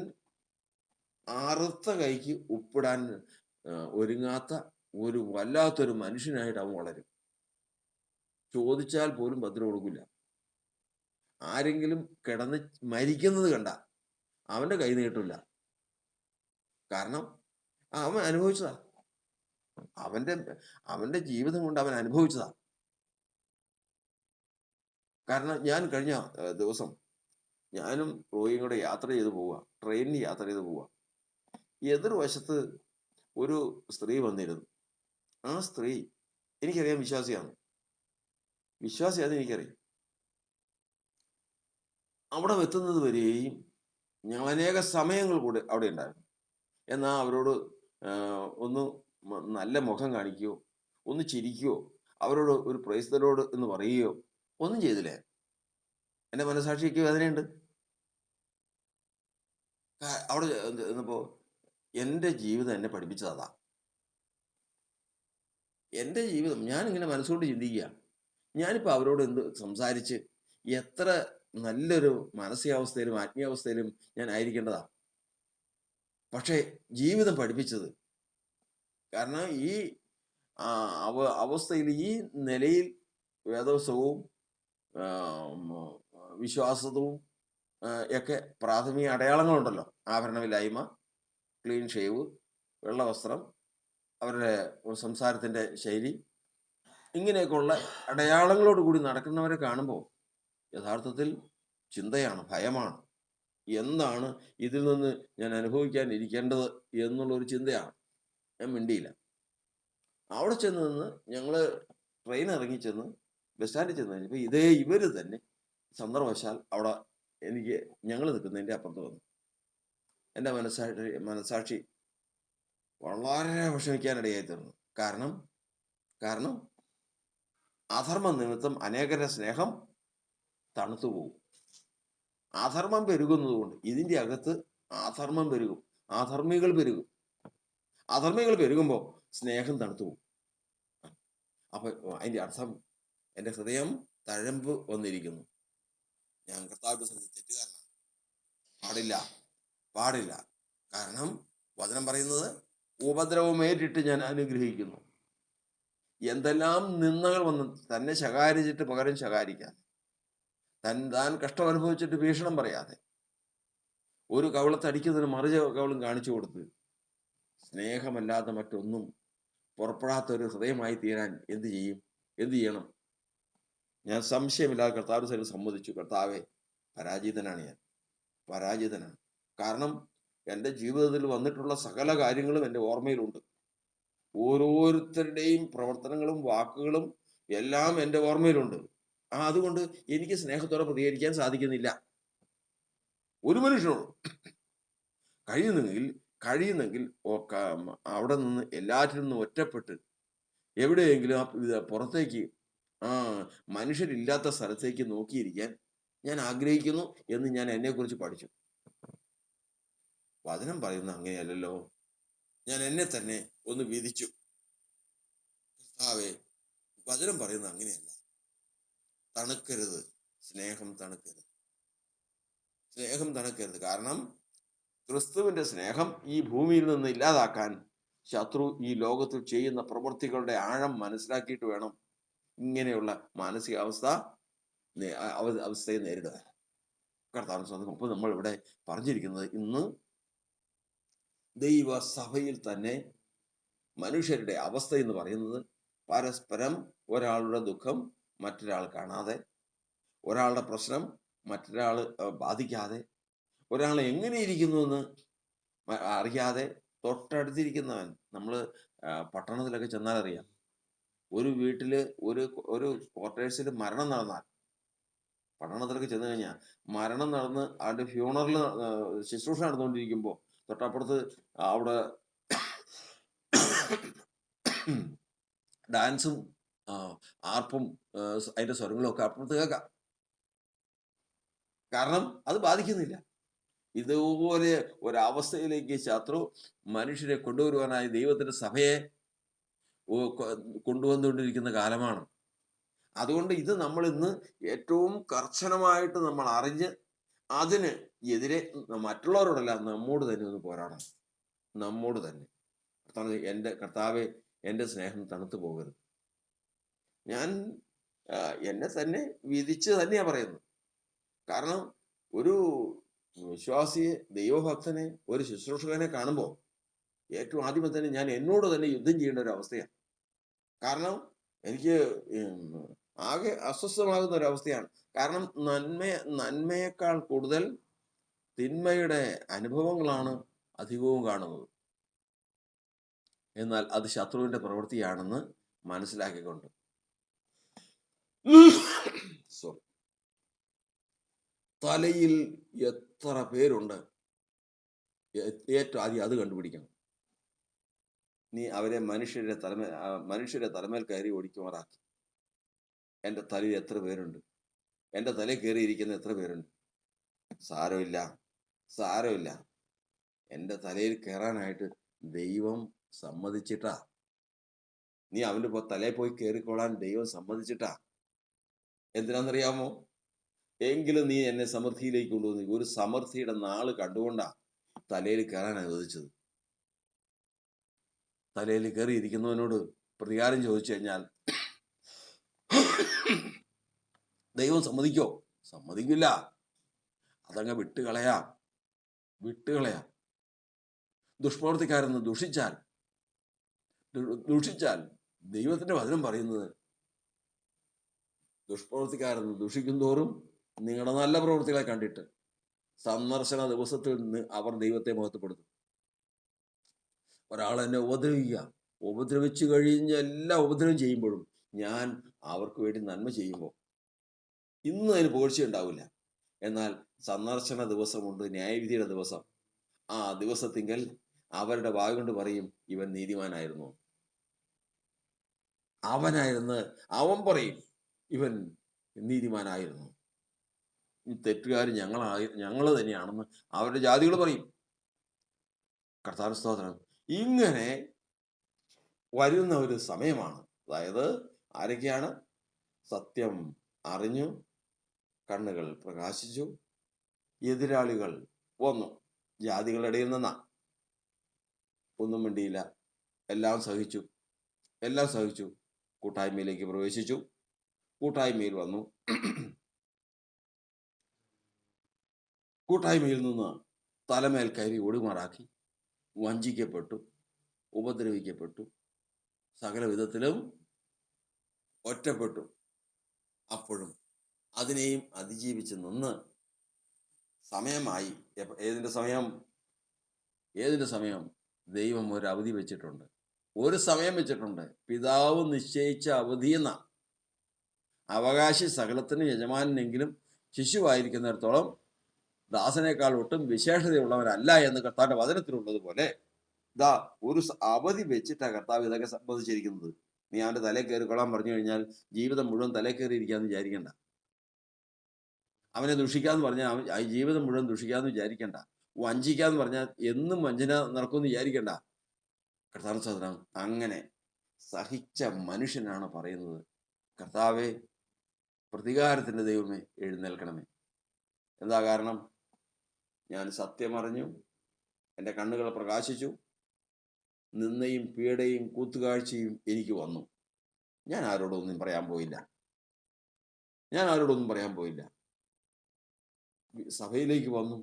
അറുത്ത കൈക്ക് ഉപ്പിടാൻ ഒരുങ്ങാത്ത ഒരു വല്ലാത്തൊരു മനുഷ്യനായിട്ട് അവൻ വളരും. ചോദിച്ചാൽ പോലും ഭദ്ര കൊടുക്കില്ല. ആരെങ്കിലും കിടന്ന് മരിക്കുന്നത് കണ്ട അവന്റെ കൈ നീട്ടില്ല. കാരണം അവൻ അനുഭവിച്ചതാ. അവന്റെ ജീവിതം കൊണ്ട് അവൻ അനുഭവിച്ചതാ. കാരണം ഞാൻ കഴിഞ്ഞ ദിവസം ഞാനും റോയിയും കൂടെ യാത്ര ചെയ്ത് പോവുക, ട്രെയിനിൽ യാത്ര ചെയ്ത് പോവുക. എതിർവശത്ത് ഒരു സ്ത്രീ വന്നിരുന്നു. ആ സ്ത്രീ എനിക്കറിയാം വിശ്വാസിയാണെന്ന് എനിക്കറിയാം. അവിടെ എത്തുന്നത് വരെയും ഞങ്ങൾ അനേക സമയങ്ങൾ കൂടെ അവിടെ ഉണ്ടായിരുന്നു. എന്നാൽ അവരോട് ഒന്ന് നല്ല മുഖം കാണിക്കുകയോ ഒന്ന് ചിരിക്കുകയോ അവരോട് ഒരു പ്രൈസ് ദി ലോർഡ് എന്ന് പറയുകയോ ഒന്നും ചെയ്തില്ല. എൻ്റെ മനസാക്ഷിക്ക് വേദനയുണ്ട്. അവിടെ എന്നപ്പോൾ എൻ്റെ ജീവിതം എന്നെ പഠിപ്പിച്ചത് അതാ. എൻ്റെ ജീവിതം ഞാനിങ്ങനെ മനസ്സുകൊണ്ട് ചിന്തിക്കുക, ഞാനിപ്പോൾ അവരോട് എന്ത് സംസാരിച്ച് എത്ര നല്ലൊരു മാനസികാവസ്ഥയിലും ആത്മീയാവസ്ഥയിലും ഞാൻ ആയിരിക്കേണ്ടതാ. പക്ഷേ ജീവിതം പഠിപ്പിച്ചത്, കാരണം ഈ അവസ്ഥയിൽ ഈ നിലയിൽ വേദവസവും വിശ്വാസവും ഒക്കെ പ്രാഥമിക അടയാളങ്ങളുണ്ടല്ലോ. ആഭരണമില്ലായ്മ, ക്ലീൻ ഷേവ്, വെള്ള വസ്ത്രം, അവരുടെ സംസാരത്തിൻ്റെ ശൈലി, ഇങ്ങനെയൊക്കെയുള്ള അടയാളങ്ങളോട് കൂടി നടക്കുന്നവരെ കാണുമ്പോൾ യഥാർത്ഥത്തിൽ ചിന്തയാണ്, ഭയമാണ്. എന്താണ് ഇതിൽ നിന്ന് ഞാൻ അനുഭവിക്കാനിരിക്കേണ്ടത് എന്നുള്ളൊരു ചിന്തയാണ്. ഞാൻ മിണ്ടിയില്ല. അവിടെ ചെന്ന് നിന്ന് ഞങ്ങൾ ട്രെയിൻ ഇറങ്ങിച്ചെന്ന് ബസ് സ്റ്റാൻഡിൽ ചെന്ന് കഴിഞ്ഞപ്പോൾ ഇവർ തന്നെ സന്ദർഭവശാൽ അവിടെ ഞങ്ങൾ നിൽക്കുന്നതിൻ്റെ അപ്പുറത്ത് വന്നു. എൻ്റെ മനസാക്ഷി വളരെ വിഷമിക്കാനിടയായി തീർന്നു. കാരണം അധർമ്മ നിമിത്തം അനേകരുടെ സ്നേഹം തണുത്തു പോകും. അധർമ്മം പെരുകുന്നതുകൊണ്ട് ഇതിൻ്റെ അകത്ത് അധർമ്മം പെരുകും, അധർമ്മികൾ പെരുകും. അധർമ്മികൾ പെരുകുമ്പോൾ സ്നേഹം തണുത്തു പോകും. അപ്പൊ അതിൻ്റെ അർത്ഥം എൻ്റെ ഹൃദയം തഴമ്പ് വന്നിരിക്കുന്നു. ഞാൻ കർത്താവിന്റെ സന്നിധിയിൽ തെറ്റുകാരനാണ്. പാടില്ല. കാരണം വചനം പറയുന്നത് ഉപദ്രവമേറ്റിട്ട് ഞാൻ അനുഗ്രഹിക്കുന്നു. എന്തെല്ലാം നിന്ദകൾ വന്ന് തന്നെ ശകാരിച്ചിട്ട് പകരം ശകാരിക്കാതെ, താൻ കഷ്ടം അനുഭവിച്ചിട്ട് ഭീഷണം പറയാതെ, ഒരു കവിളത്തടിക്കുന്നതിന് മറിച്ച കവിളും കാണിച്ചു കൊടുത്ത്, സ്നേഹമല്ലാതെ മറ്റൊന്നും പുറപ്പെടാത്ത ഒരു ഹൃദയമായി തീരാൻ എന്ത് ചെയ്യണം? ഞാൻ സംശയമില്ലാതെ കർത്താവ് സൈഡ് സമ്മതിച്ചു, കർത്താവെ പരാജിതനാണ് ഞാൻ, പരാജിതനാണ്. കാരണം എൻ്റെ ജീവിതത്തിൽ വന്നിട്ടുള്ള സകല കാര്യങ്ങളും എൻ്റെ ഓർമ്മയിലുണ്ട്. ഓരോരുത്തരുടെയും പ്രവർത്തനങ്ങളും വാക്കുകളും എല്ലാം എൻ്റെ ഓർമ്മയിലുണ്ട്. അതുകൊണ്ട് എനിക്ക് സ്നേഹത്തോടെ പ്രതികരിക്കാൻ സാധിക്കുന്നില്ല. ഒരു മനുഷ്യനോട് കഴിയുന്നെങ്കിൽ അവിടെ നിന്ന് എല്ലാറ്റിൽ നിന്നും ഒറ്റപ്പെട്ട് എവിടെയെങ്കിലും പുറത്തേക്ക് മനുഷ്യരില്ലാത്ത സ്ഥലത്തേക്ക് നോക്കിയിരിക്കാൻ ഞാൻ ആഗ്രഹിക്കുന്നു എന്ന് ഞാൻ എന്നെക്കുറിച്ച് പഠിച്ചു. വചനം പറയുന്ന അങ്ങനെയല്ലല്ലോ. ഞാൻ എന്നെ തന്നെ ഒന്ന് വിധിച്ചു, കർത്താവേ, വചനം പറയുന്ന അങ്ങനെയല്ല. തണുക്കരുത്, സ്നേഹം തണുക്കരുത്. കാരണം ക്രിസ്തുവിന്റെ സ്നേഹം ഈ ഭൂമിയിൽ നിന്ന് ഇല്ലാതാക്കാൻ ശത്രു ഈ ലോകത്തിൽ ചെയ്യുന്ന പ്രവൃത്തികളുടെ ആഴം മനസ്സിലാക്കിയിട്ട് വേണം ഇങ്ങനെയുള്ള അവസ്ഥയെ നേരിടുക. കർത്താവിന് മുമ്പ് നമ്മൾ ഇവിടെ പറഞ്ഞിരിക്കുന്നത്, ഇന്ന് ദൈവസഭയിൽ തന്നെ മനുഷ്യരുടെ അവസ്ഥ എന്ന് പറയുന്നത് പരസ്പരം ഒരാളുടെ ദുഃഖം മറ്റൊരാൾ കാണാതെ, ഒരാളുടെ പ്രശ്നം മറ്റൊരാൾ ബാധിക്കാതെ, ഒരാൾ എങ്ങനെ ഇരിക്കുന്നുവെന്ന് അറിയാതെ തൊട്ടടുത്തിരിക്കുന്നവൻ, നമ്മൾ പട്ടണത്തിലൊക്കെ ചെന്നാൽ അറിയാം, ഒരു വീട്ടിൽ ഒരു ക്വാർട്ടേഴ്സിൽ മരണം നടന്നാൽ പട്ടണത്തിലൊക്കെ ചെന്ന് കഴിഞ്ഞാൽ മരണം നടന്ന് അതിൻ്റെ ഫ്യൂണറൽ ശുശ്രൂഷ നടന്നുകൊണ്ടിരിക്കുമ്പോൾ തൊട്ടപ്പുറത്ത് അവിടെ ഡാൻസും ആർപ്പും അതിൻ്റെ സ്വരങ്ങളും ഒക്കെ അപ്പുറത്ത് കേൾക്കാം. കാരണം അത് ബാധിക്കുന്നില്ല. ഇതുപോലെ ഒരവസ്ഥയിലേക്ക് ശത്രു മനുഷ്യരെ കൊണ്ടുവരുവാനായി ദൈവത്തിൻ്റെ സഭയെ കൊണ്ടുവന്നുകൊണ്ടിരിക്കുന്ന കാലമാണ്. അതുകൊണ്ട് ഇത് നമ്മൾ ഇന്ന് ഏറ്റവും കർശനമായിട്ട് നമ്മൾ അറിഞ്ഞ് അതിന് എതിരെ മറ്റുള്ളവരോടല്ല നമ്മോട് തന്നെ ഒന്ന് പോരാടണം. നമ്മോട് തന്നെ. എൻ്റെ കർത്താവെ, എൻ്റെ സ്നേഹം തണുത്തു പോകരുത്. ഞാൻ എന്നെ തന്നെ വിധിച്ച് തന്നെയാണ് പറയുന്നത്. കാരണം ഒരു വിശ്വാസിയെ, ദൈവഭക്തനെ, ഒരു ശുശ്രൂഷകനെ കാണുമ്പോൾ ഏറ്റവും ആദ്യമേ തന്നെ ഞാൻ എന്നോട് തന്നെ യുദ്ധം ചെയ്യേണ്ട ഒരു അവസ്ഥയാണ്. കാരണം എനിക്ക് ആകെ അസ്വസ്ഥമാകുന്ന ഒരവസ്ഥയാണ്. കാരണം നന്മയേക്കാൾ കൂടുതൽ തിന്മയുടെ അനുഭവങ്ങളാണ് അധികവും കാണുന്നത്. എന്നാൽ അത് ശത്രുവിന്റെ പ്രവൃത്തിയാണെന്ന് മനസ്സിലാക്കിക്കൊണ്ട് തലയിൽ എത്ര പേരുണ്ട്, ഏറ്റവും ആദ്യം അത് കണ്ടുപിടിക്കണം. നീ അവരെ മനുഷ്യരെ തലമേൽ കയറി ഓടിക്കുമാറാക്കി. എൻ്റെ തലയിൽ എത്ര പേരുണ്ട്, എൻ്റെ തലയിൽ കയറിയിരിക്കുന്ന എത്ര പേരുണ്ട്? സാരമില്ല, സാരമില്ല. എൻ്റെ തലയിൽ കയറാനായിട്ട് ദൈവം സമ്മതിച്ചിട്ടാ. നീ അവൻ്റെ തലയിൽ പോയി കയറിക്കൊള്ളാൻ ദൈവം സമ്മതിച്ചിട്ടാ. എന്തിനാണെന്നറിയാമോ? എങ്കിലും നീ എന്നെ സമൃദ്ധിയിലേക്ക് കൊണ്ടുവന്നു. ഒരു സമൃദ്ധിയുടെ നാള് കണ്ടുകൊണ്ടാ തലയിൽ കയറാൻ അനുവദിച്ചത്. തലയിൽ കയറിയിരിക്കുന്നവനോട് പ്രതികാരം ചോദിച്ചു കഴിഞ്ഞാൽ ദൈവം സമ്മതിക്കോ? സമ്മതിക്കില്ല. അതങ്ങ് വിട്ടുകളയാം. ദുഷ്പ്രവർത്തിക്കാരെന്ന് ദുഷിച്ചാൽ ദൈവത്തിന്റെ വചനം പറയുന്നത്, ദുഷ്പ്രവർത്തിക്കാരെന്ന് ദുഷിക്കുന്തോറും നിങ്ങളുടെ നല്ല പ്രവൃത്തികളെ കണ്ടിട്ട് സന്ദർശന ദിവസത്തിൽ നിന്ന് അവർ ദൈവത്തെ മഹത്വപ്പെടുത്തും. ഒരാൾ എന്നെ ഉപദ്രവിച്ചു കഴിഞ്ഞ് എല്ലാ ഉപദ്രവം ചെയ്യുമ്പോഴും ഞാൻ അവർക്ക് വേണ്ടി നന്മ ചെയ്യുമ്പോൾ ഇന്നും അതിന് പുകഴ്ച ഉണ്ടാവില്ല. എന്നാൽ സന്ദർശന ദിവസമുണ്ട്, ന്യായവിധിയുടെ ദിവസം. ആ ദിവസത്തിങ്കൽ അവരുടെ വായ കൊണ്ട് പറയും, ഇവൻ നീതിമാനായിരുന്നു. അവൻ പറയും, ഇവൻ നീതിമാനായിരുന്നു. ഈ തെറ്റുകാർ ഞങ്ങൾ തന്നെയാണെന്ന് അവരുടെ ജാതികൾ പറയും. കർത്താവിന് സ്തോത്രം. ഇങ്ങനെ വരുന്ന ഒരു സമയമാണ്. അതായത് ആരൊക്കെയാണ്? സത്യം അറിഞ്ഞു, കണ്ണുകൾ പ്രകാശിച്ചു, എതിരാളികൾ വന്നു. ജാതികളുടെ ഇടയിൽ നിന്നാ. ഒന്നും മിണ്ടിയില്ല, എല്ലാം സഹിച്ചു. കൂട്ടായ്മയിലേക്ക് പ്രവേശിച്ചു. കൂട്ടായ്മയിൽ വന്നു. കൂട്ടായ്മയിൽ നിന്ന് തലമേൽ കയറി ഒടുമാറാക്കി, വഞ്ചിക്കപ്പെട്ടു, ഉപദ്രവിക്കപ്പെട്ടു, സകല വിധത്തിലും ഒറ്റപ്പെട്ടു. അപ്പോഴും അതിനെയും അതിജീവിച്ച് നിന്ന് സമയമായി. ഏതിൻ്റെ സമയം? ദൈവം ഒരു അവധി വെച്ചിട്ടുണ്ട്, ഒരു സമയം വെച്ചിട്ടുണ്ട്. പിതാവ് നിശ്ചയിച്ച അവധി എന്ന അവകാശി സകലത്തിന് യജമാനെങ്കിലും ശിശുവായിരിക്കുന്നിടത്തോളം ദാസനേക്കാൾ ഒട്ടും വിശേഷതയുള്ളവരല്ല എന്ന് കർത്താവിന്റെ വചനത്തിലുള്ളതുപോലെ ഒരു അവധി വെച്ചിട്ടാണ് കർത്താവ് ഇതൊക്കെ സംബന്ധിച്ചിരിക്കുന്നത്. നീ അവന്റെ തലയിൽ കയറിക്കൊള്ളാൻ പറഞ്ഞു കഴിഞ്ഞാൽ ജീവിതം മുഴുവൻ തലയിൽ കയറിയിരിക്കാന്ന് വിചാരിക്കണ്ട. അവനെ ദുഷിക്കാന്ന് പറഞ്ഞാൽ ജീവിതം മുഴുവൻ ദുഷിക്കാന്ന് വിചാരിക്കണ്ട. വഞ്ചിക്കാന്ന് പറഞ്ഞാൽ എന്നും വഞ്ചന നടക്കുമെന്ന് വിചാരിക്കണ്ട. കർത്താവ് സഹോദരൻ, അങ്ങനെ സഹിച്ച മനുഷ്യനാണ് പറയുന്നത്, കർത്താവേ, പ്രതികാരത്തിന്റെ ദൈവമേ, എഴുന്നേൽക്കണമേ. എന്താ കാരണം? ഞാൻ സത്യമറിഞ്ഞു, എൻ്റെ കണ്ണുകൾ പ്രകാശിച്ചു, നിന്നയും പീഡയും കൂത്തുകാഴ്ചയും എനിക്ക് വന്നു. ഞാൻ ആരോടൊന്നും പറയാൻ പോയില്ല. സഭയിലേക്ക് വന്നു.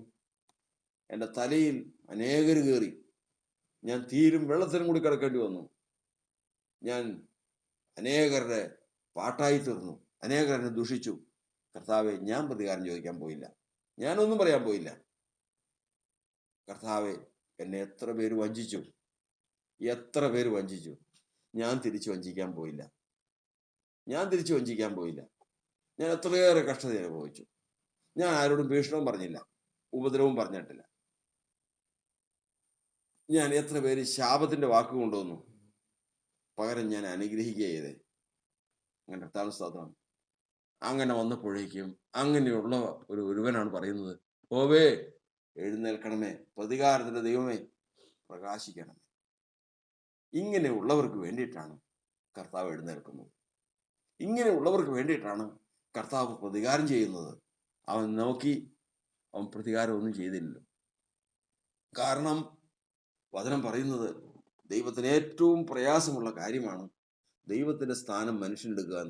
എൻ്റെ തലയിൽ അനേകർ കയറി. ഞാൻ തീരും വെള്ളത്തിനും കൂടി കിടക്കേണ്ടി വന്നു. ഞാൻ അനേകരുടെ പാട്ടായി തീർന്നു. അനേകരെന്നെ ദുഷിച്ചു. കർത്താവെ, ഞാൻ പ്രതികാരം ചോദിക്കാൻ പോയില്ല. ഞാനൊന്നും പറയാൻ പോയില്ല. കർത്താവെ, എന്നെ എത്ര പേര് വഞ്ചിച്ചു. ഞാൻ തിരിച്ചു വഞ്ചിക്കാൻ പോയില്ല. ഞാൻ എത്രയേറെ കഷ്ടത അനുഭവിച്ചു. ഞാൻ ആരോടും ഭീഷണവും പറഞ്ഞില്ല, ഉപദ്രവവും പറഞ്ഞിട്ടില്ല. ഞാൻ എത്ര പേര് ശാപത്തിന്റെ വാക്ക് കൊണ്ടുവന്നു, പകരം ഞാൻ അനുഗ്രഹിക്കുക ചെയ്തേ. അങ്ങനെ കർത്താവിന് സ്തോത്രം. അങ്ങനെ വന്നപ്പോഴേക്കും അങ്ങനെയുള്ള ഒരുവനാണ് പറയുന്നത്, ഓവേ എഴുന്നേൽക്കണമേ, പ്രതികാരത്തിന്റെ ദൈവമേ പ്രകാശിക്കണം. ഇങ്ങനെയുള്ളവർക്ക് വേണ്ടിയിട്ടാണ് കർത്താവ് എഴുന്നേൽക്കുന്നത്. ഇങ്ങനെയുള്ളവർക്ക് വേണ്ടിയിട്ടാണ് കർത്താവ് പ്രതികാരം ചെയ്യുന്നത്. അവൻ നോക്കി അവൻ പ്രതികാരം ഒന്നും ചെയ്തില്ലല്ലോ. കാരണം വചനം പറയുന്നത് ദൈവത്തിന് ഏറ്റവും പ്രയാസമുള്ള കാര്യമാണ് ദൈവത്തിന്റെ സ്ഥാനം മനുഷ്യനെടുക്കുക.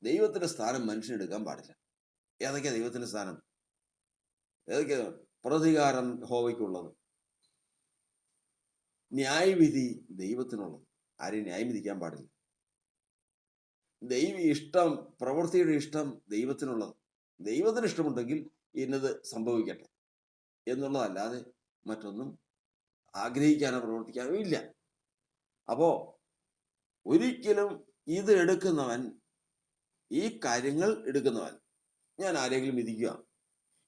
ദൈവത്തിന്റെ സ്ഥാനം മനുഷ്യനെടുക്കാൻ പാടില്ല. ഏതൊക്കെയാ ദൈവത്തിന്റെ സ്ഥാനം? ഏതൊക്കെയാ? പ്രതികാരം യഹോവയ്ക്കുള്ളത്, ന്യായവിധി ദൈവത്തിനുള്ളത്. ആരെയും ന്യായം വിധിക്കാൻ പാടില്ല. ദൈവ ഇഷ്ടം, പ്രവൃത്തിയുടെ ഇഷ്ടം ദൈവത്തിനുള്ളത്. ദൈവത്തിന് ഇഷ്ടമുണ്ടെങ്കിൽ ഇന്നത് സംഭവിക്കട്ടെ എന്നുള്ളതല്ലാതെ മറ്റൊന്നും ആഗ്രഹിക്കാനോ പ്രവർത്തിക്കാനോ ഇല്ല. അപ്പോ ഒരിക്കലും ഇത് എടുക്കുന്നവൻ, ഈ കാര്യങ്ങൾ എടുക്കുന്നവൻ, ഞാൻ ആരെങ്കിലും വിധിക്കുക,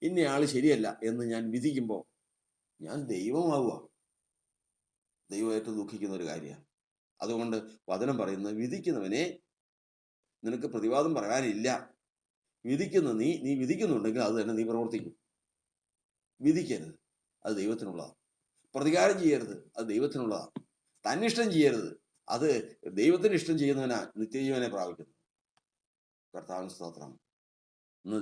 ഇന്നയാൾ ശരിയല്ല എന്ന് ഞാൻ വിധിക്കുമ്പോൾ ഞാൻ ദൈവമാവുക. ദൈവം ഏറ്റവും ദുഃഖിക്കുന്ന ഒരു കാര്യമാണ്. അതുകൊണ്ട് വചനം പറയുന്നത്, വിധിക്കുന്നവനെ നിനക്ക് പ്രതിവാദം പറയാനില്ല. വിധിക്കുന്ന നീ വിധിക്കുന്നുണ്ടെങ്കിൽ അത് തന്നെ നീ പ്രവർത്തിക്കും. വിധിക്കരുത്, അത് ദൈവത്തിനുള്ളതാണ്. പ്രതികാരം ചെയ്യരുത്, അത് ദൈവത്തിനുള്ളതാണ്. തന്നിഷ്ടം ചെയ്യരുത്, അത് ദൈവത്തിന് ഇഷ്ടം ചെയ്യുന്നവനാ നിത്യജീവനെ പ്രാപിക്കുന്നു. കർത്താവിന് സ്തോത്രം. ഇന്ന്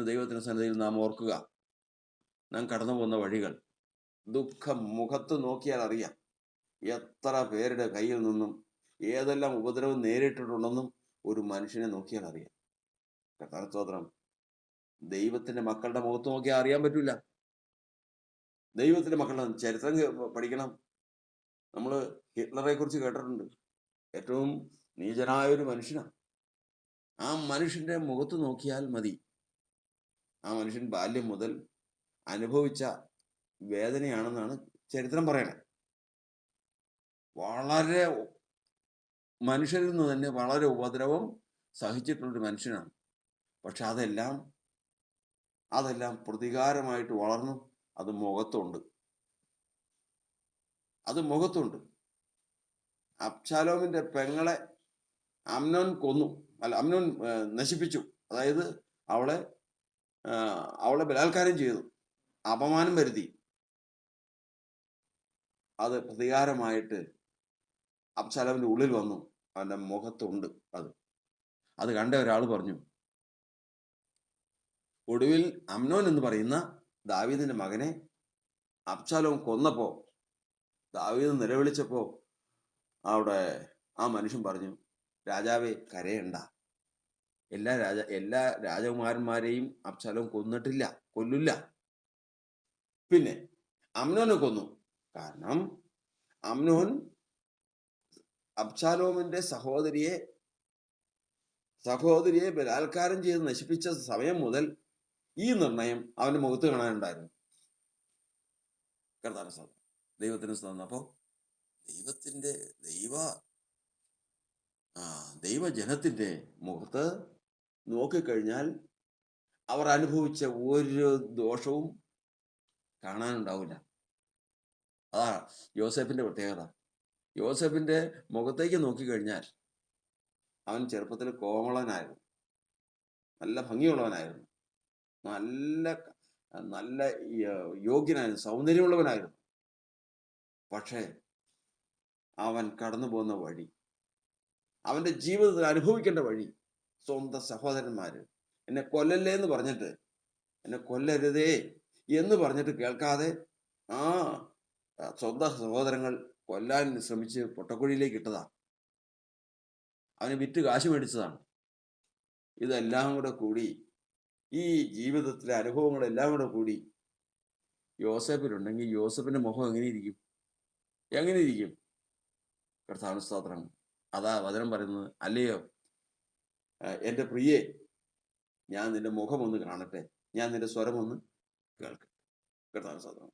ദൈവത്തിന്റെ സന്നിധിയിൽ നാം ഓർക്കുക, നാം കടന്നു പോകുന്ന വഴികൾ. ദുഃഖം മുഖത്ത് നോക്കിയാൽ അറിയാം എത്ര പേരുടെ കയ്യിൽ നിന്നും ഏതെല്ലാം ഉപദ്രവം നേരിട്ടിട്ടുണ്ടെന്നും ഒരു മനുഷ്യനെ നോക്കിയാൽ അറിയാം. കർത്താവിന് സ്തോത്രം. ദൈവത്തിന്റെ മക്കളുടെ മുഖത്ത് നോക്കിയാൽ അറിയാൻ പറ്റൂല. ദൈവത്തിന്റെ മക്കളുടെ ചരിത്രം പഠിക്കണം. നമ്മൾ ഹിറ്റ്ലറെ കുറിച്ച് കേട്ടിട്ടുണ്ട്. ഏറ്റവും നീചനായ ഒരു മനുഷ്യനാണ്. ആ മനുഷ്യന്റെ മുഖത്ത് നോക്കിയാൽ മതി, ആ മനുഷ്യൻ ബാല്യം മുതൽ അനുഭവിച്ച വേദനയാണെന്നാണ് ചരിത്രം പറയണത്. വളരെ മനുഷ്യരിൽ നിന്ന് തന്നെ വളരെ ഉപദ്രവം സഹിച്ചിട്ടുള്ളൊരു മനുഷ്യനാണ്. പക്ഷെ അതെല്ലാം പ്രതികാരമായിട്ട് വളർന്നു. അത് മുഖത്തുണ്ട്. അബ്ശാലോമിന്റെ പെങ്ങളെ അമ്നോൻ നശിപ്പിച്ചു. അതായത് അവളെ ബലാത്കാരം ചെയ്തു, അപമാനം വരുത്തി. അത് പ്രതികാരമായിട്ട് അബ്ശാലോമിന്റെ ഉള്ളിൽ വന്നു, അവന്റെ മുഖത്തുണ്ട്. അത് കണ്ട ഒരാൾ പറഞ്ഞു, ഒടുവിൽ അമ്നോൻ എന്ന് പറയുന്ന ദാവീദിന്റെ മകനെ അബ്ശാലോം കൊന്നപ്പോ, ദാവീദ് നിലവിളിച്ചപ്പോ അവിടെ ആ മനുഷ്യൻ പറഞ്ഞു, രാജാവേ കരയണ്ട, എല്ലാ രാജകുമാരന്മാരെയും അബ്ശാലോം കൊല്ലില്ല. പിന്നെ അമ്നോനെ കൊന്നു. കാരണം അമ്നോൻ അബ്ശാലോമിന്റെ സഹോദരിയെ ബലാത്കാരം ചെയ്ത് നശിപ്പിച്ച സമയം മുതൽ ഈ നിർണയം അവന്റെ മുഖത്ത് കാണാനുണ്ടായിരുന്നു. കർത്താവിന് ദൈവത്തിന് സ്തോത്രം. അപ്പോ ദൈവജനത്തിന്റെ മുഖത്ത് നോക്കിക്കഴിഞ്ഞാൽ അവർ അനുഭവിച്ച ഒരു ദോഷവും കാണാനുണ്ടാവില്ല. അതാ യോസേഫിന്റെ പ്രത്യേകത. യോസേഫിന്റെ മുഖത്തേക്ക് നോക്കിക്കഴിഞ്ഞാൽ അവൻ ചെറുപ്പത്തിൽ കോമളനായിരുന്നു, നല്ല ഭംഗിയുള്ളവനായിരുന്നു, നല്ല യോഗ്യനായിരുന്നു, സൗന്ദര്യമുള്ളവനായിരുന്നു. പക്ഷേ അവൻ കടന്നു പോകുന്ന വഴി, അവന്റെ ജീവിതത്തിൽ അനുഭവിക്കേണ്ട വഴി, സ്വന്തം സഹോദരന്മാര് എന്നെ കൊല്ലല്ലേ എന്ന് പറഞ്ഞിട്ട്, എന്നെ കൊല്ലരുതേ എന്ന് പറഞ്ഞിട്ട് കേൾക്കാതെ ആ സ്വന്തം സഹോദരങ്ങൾ കൊല്ലാൻ ശ്രമിച്ച് പൊട്ടക്കുഴിയിലേക്ക് ഇട്ടതാണ്. അവന് വിറ്റ് കാശ് മേടിച്ചതാണ്. ഇതെല്ലാം കൂടെ കൂടി, ഈ ജീവിതത്തിലെ അനുഭവങ്ങളെല്ലാം കൂടെ കൂടി യോസേഫിലുണ്ടെങ്കിൽ യോസേഫിന്റെ മുഖം എങ്ങനെയിരിക്കും? കർത്താവിന് സ്തോത്രം. അതാ വചനം പറയുന്നത്, അല്ലയോ എൻ്റെ പ്രിയേ, ഞാൻ നിന്റെ മുഖം ഒന്ന് കാണട്ടെ, ഞാൻ നിന്റെ സ്വരം ഒന്ന് കേൾക്കട്ടെ. കർത്താവിന് സ്തോത്രം.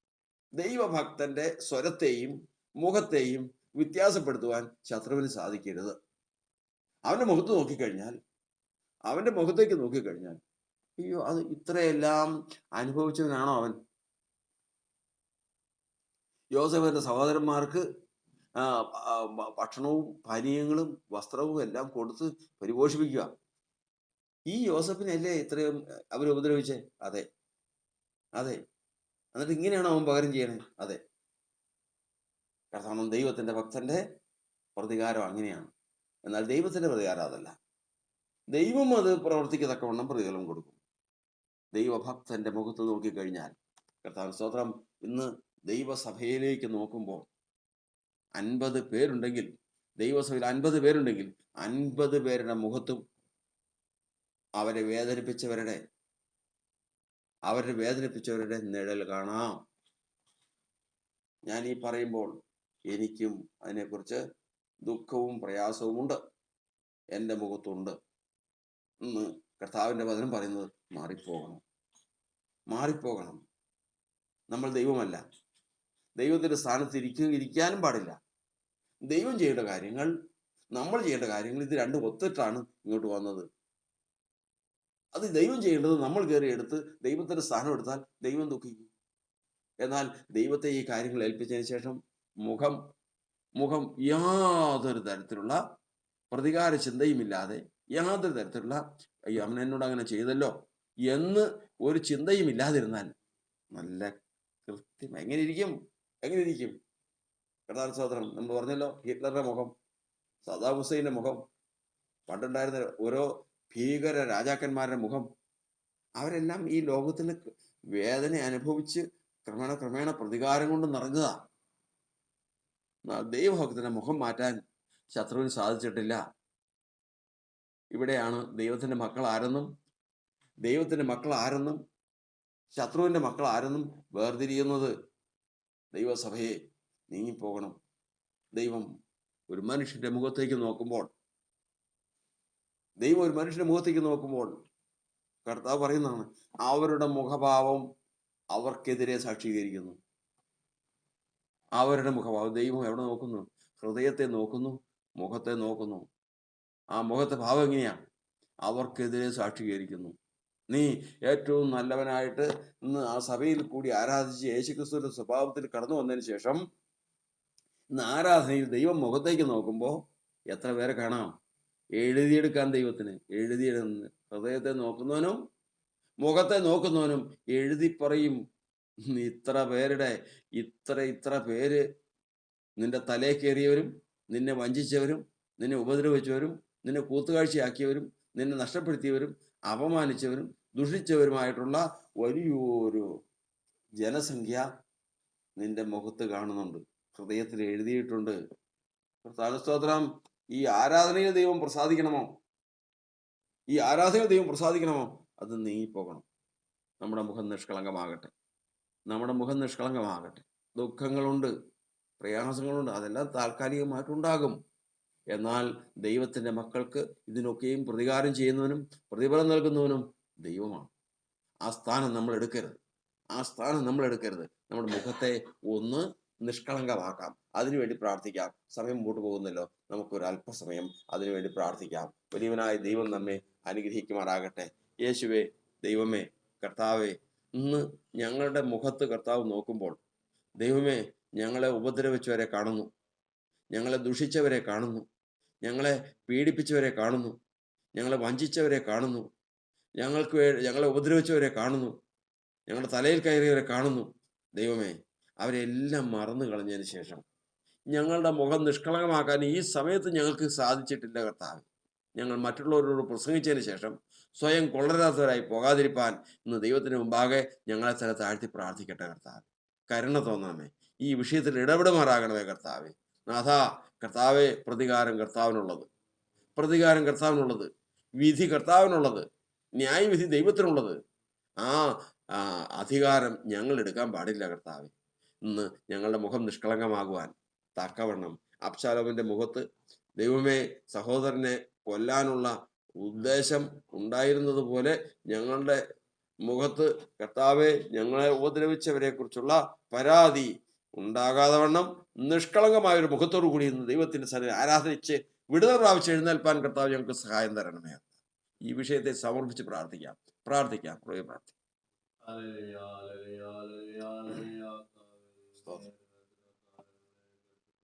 ദൈവഭക്തന്റെ സ്വരത്തെയും മുഖത്തെയും വ്യത്യാസപ്പെടുത്തുവാൻ ശത്രുവിന് സാധിക്കരുത്. അവന്റെ മുഖത്ത് നോക്കിക്കഴിഞ്ഞാൽ, അവന്റെ മുഖത്തേക്ക് നോക്കിക്കഴിഞ്ഞാൽ, അയ്യോ, അത് ഇത്രയെല്ലാം അനുഭവിച്ചവനാണോ അവൻ? യോസേഫിന്റെ സഹോദരന്മാർക്ക് ഭക്ഷണവും പാനീയങ്ങളും വസ്ത്രവും എല്ലാം കൊടുത്ത് പരിപോഷിപ്പിക്കുക. ഈ യോസേഫിനല്ലേ ഇത്രയും അവർ ഉപദ്രവിച്ചേ? അതെ, അതെ. എന്നിട്ട് ഇങ്ങനെയാണോ അവൻ പകരം ചെയ്യണേ? അതെ. കാരണം ദൈവത്തിന്റെ ഭക്തന്റെ പ്രതികാരം അങ്ങനെയാണ്. എന്നാൽ ദൈവത്തിന്റെ പ്രതികാരം അതല്ല. ദൈവം അത് പ്രവർത്തിക്കത്തക്കവണ്ണം പ്രതിഫലം കൊടുക്കും. ദൈവഭക്തന്റെ മുഖത്ത് നോക്കിക്കഴിഞ്ഞാൽ, കർത്താവിന് സ്തോത്രം, ഇന്ന് ദൈവസഭയിലേക്ക് നോക്കുമ്പോൾ 50 പേരുണ്ടെങ്കിൽ, ദൈവസഭയിൽ 50 പേരുണ്ടെങ്കിൽ 50 പേരുടെ മുഖത്തും അവരെ വേദനിപ്പിച്ചവരുടെ നിഴൽ കാണാം. ഞാൻ ഈ പറയുമ്പോൾ എനിക്കും അതിനെക്കുറിച്ച് ദുഃഖവും പ്രയാസവും ഉണ്ട്, എൻ്റെ മുഖത്തുണ്ട്. ഇന്ന് കർത്താവിൻ്റെ വചനം പറയുന്നത് മാറിപ്പോകണം. നമ്മൾ ദൈവമല്ല, ദൈവത്തിൻ്റെ സ്ഥാനത്ത് ഇരിക്കാനും പാടില്ല. ദൈവം ചെയ്യേണ്ട കാര്യങ്ങൾ, നമ്മൾ ചെയ്യേണ്ട കാര്യങ്ങൾ, ഇത് രണ്ടും ഒത്തിട്ടാണ് ഇങ്ങോട്ട് വന്നത്. അത് ദൈവം ചെയ്യേണ്ടത് നമ്മൾ കയറി എടുത്ത് ദൈവത്തിന്റെ സ്ഥാനം എടുത്താൽ ദൈവം ദുഃഖിക്കും. എന്നാൽ ദൈവത്തെ ഈ കാര്യങ്ങൾ ഏൽപ്പിച്ചതിന് ശേഷം മുഖം യാതൊരു തരത്തിലുള്ള പ്രതികാര ചിന്തയുമില്ലാതെ, യാതൊരു തരത്തിലുള്ള അയ്യോ അവൻ എന്നോട് അങ്ങനെ ചെയ്തല്ലോ എന്ന് ഒരു ചിന്തയും ഇല്ലാതിരുന്നാൽ നല്ല കൃത്യം എങ്ങനെ ഇരിക്കും? കർത്താവിന്റെ സഹോദരൻ, നമ്മൾ പറഞ്ഞല്ലോ, ഹിറ്റ്ലറുടെ മുഖം, സദാം ഹുസൈന്റെ മുഖം, പണ്ടുണ്ടായിരുന്ന ഓരോ ഭീകര രാജാക്കന്മാരുടെ മുഖം, അവരെല്ലാം ഈ ലോകത്തിൽ വേദന അനുഭവിച്ച് ക്രമേണ പ്രതികാരം കൊണ്ട് നിറഞ്ഞതാ. ദൈവഭക്തന്റെ മുഖം മാറ്റാൻ ശത്രുവിന് സാധിച്ചിട്ടില്ല. ഇവിടെയാണ് ദൈവത്തിന്റെ മക്കൾ ആരെന്നും ശത്രുവിന്റെ മക്കൾ ആരെന്നും വേർതിരിയുന്നത്. ദൈവസഭയെ നീങ്ങിപ്പോകണം. ദൈവം ഒരു മനുഷ്യന്റെ മുഖത്തേക്ക് നോക്കുമ്പോൾ കർത്താവ് പറയുന്നതാണ്, അവരുടെ മുഖഭാവം അവർക്കെതിരെ സാക്ഷീകരിക്കുന്നു. അവരുടെ മുഖഭാവം, ദൈവം എവിടെ നോക്കുന്നു? ഹൃദയത്തെ നോക്കുന്നു, മുഖത്തെ നോക്കുന്നു. ആ മുഖത്തെ ഭാവം എങ്ങനെയാണ്? അവർക്കെതിരെ സാക്ഷീകരിക്കുന്നു. നീ ഏറ്റവും നല്ലവനായിട്ട് ഇന്ന് ആ സഭയിൽ കൂടി ആരാധിച്ച് യേശുക്രിസ്തുവിന്റെ സ്വഭാവത്തിൽ കടന്നു വന്നതിന് ശേഷം ഇന്ന് ആരാധനയിൽ ദൈവം മുഖത്തേക്ക് നോക്കുമ്പോൾ എത്ര പേരെ കാണാം? എഴുതിയെടുക്കാൻ ദൈവത്തിന് എഴുതിയെടുന്ന് ഹൃദയത്തെ നോക്കുന്നവനും മുഖത്തെ നോക്കുന്നവനും എഴുതി പറയും. ഇത്ര പേര് നിന്റെ തലേ കയറിയവരും, നിന്നെ വഞ്ചിച്ചവരും, നിന്നെ ഉപദ്രവിച്ചവരും, നിന്നെ കൂത്തുകാഴ്ചയാക്കിയവരും, നിന്നെ നഷ്ടപ്പെടുത്തിയവരും, അപമാനിച്ചവരും, ദുഷിച്ചവരുമായിട്ടുള്ള വലിയൊരു ജനസംഖ്യ നിന്റെ മുഖത്ത് കാണുന്നുണ്ട്, ഹൃദയത്തിൽ എഴുതിയിട്ടുണ്ട്. സ്തോത്രം. ഈ ആരാധനയിൽ ദൈവം പ്രസാദിക്കണമോ? അത് നീങ്ങിപ്പോകണം. നമ്മുടെ മുഖം നിഷ്കളങ്കമാകട്ടെ. ദുഃഖങ്ങളുണ്ട്, പ്രയാസങ്ങളുണ്ട്, അതെല്ലാം താൽക്കാലികമായിട്ടുണ്ടാകും. എന്നാൽ ദൈവത്തിന്റെ മക്കൾക്ക് ഇതിനൊക്കെയും പ്രതികാരം ചെയ്യുന്നവനും പ്രതിഫലം നൽകുന്നവനും ദൈവമാണ്. ആ സ്ഥാനം നമ്മൾ എടുക്കരുത്. നമ്മുടെ മുഖത്തെ ഒന്ന് നിഷ്കളങ്കമാക്കാം. അതിനുവേണ്ടി പ്രാർത്ഥിക്കാം. സമയം മുമ്പോട്ട് പോകുന്നല്ലോ, നമുക്കൊരു അല്പസമയം അതിനുവേണ്ടി പ്രാർത്ഥിക്കാം. വലിയവനായ ദൈവം നമ്മെ അനുഗ്രഹിക്കുമാറാകട്ടെ. യേശുവേ, ദൈവമേ, കർത്താവേ, ഇന്ന് ഞങ്ങളുടെ മുഖത്ത് കർത്താവ് നോക്കുമ്പോൾ, ദൈവമേ, ഞങ്ങളെ ഉപദ്രവിച്ചവരെ കാണുന്നു, ഞങ്ങളെ ദുഷിച്ചവരെ കാണുന്നു, ഞങ്ങളെ പീഡിപ്പിച്ചവരെ കാണുന്നു, ഞങ്ങളെ വഞ്ചിച്ചവരെ കാണുന്നു, ഞങ്ങളെ ഉപദ്രവിച്ചവരെ കാണുന്നു, ഞങ്ങളുടെ തലയിൽ കയറിയവരെ കാണുന്നു. ദൈവമേ, അവരെല്ലാം മറന്നു കളഞ്ഞതിന് ശേഷം ഞങ്ങളുടെ മുഖം നിഷ്കളങ്കമാക്കാൻ ഈ സമയത്ത് ഞങ്ങൾക്ക് സാധിച്ചിട്ടില്ല കർത്താവ്. ഞങ്ങൾ മറ്റുള്ളവരോട് പ്രസംഗിച്ചതിന് ശേഷം സ്വയം കൊള്ളരാത്തവരായി പോകാതിരിപ്പാൻ ഇന്ന് ദൈവത്തിന് മുമ്പാകെ ഞങ്ങളെ തന്നെ താഴ്ത്തി പ്രാർത്ഥിക്കട്ടെ. കർത്താവ്, കരുണ തോന്നണമേ. ഈ വിഷയത്തിൽ ഇടപെടുമാറാകണമേ കർത്താവെ. കർത്താവെ, പ്രതികാരം കർത്താവിനുള്ളത്, വിധി കർത്താവിനുള്ളത്, ന്യായവിധി ദൈവത്തിനുള്ളത്. ആ അധികാരം ഞങ്ങൾ എടുക്കാൻ പാടില്ല കർത്താവെ. ഇന്ന് ഞങ്ങളുടെ മുഖം നിഷ്കളങ്കമാകുവാൻ തക്കവണ്ണം അബ്ശാലോമിന്റെ മുഖത്ത് ദൈവമേ സഹോദരനെ കൊല്ലാനുള്ള ഉദ്ദേശം ഉണ്ടായിരുന്നത് പോലെ ഞങ്ങളുടെ മുഖത്ത് കർത്താവെ ഞങ്ങളെ ഉപദ്രവിച്ചവരെ കുറിച്ചുള്ള പരാതി ഉണ്ടാകാതെ വണ്ണം നിഷ്കളങ്കമായൊരു മുഖത്തോടു കൂടി ഇന്ന് ദൈവത്തിന്റെ സന്നിധി ആരാധിച്ച് വിടുതൽ പ്രാപിച്ച് എഴുന്നേൽപ്പാൻ കർത്താവ് ഞങ്ങൾക്ക് സഹായം തരണമേ. ഈ വിഷയത്തെ സമർപ്പിച്ച് പ്രാർത്ഥിക്കാം. പ്രാർത്ഥിക്കാം. പ്രാർത്ഥിക്കാം. Hallelujah, hallelujah, hallelujah, hallelujah. സ്തോത്രം.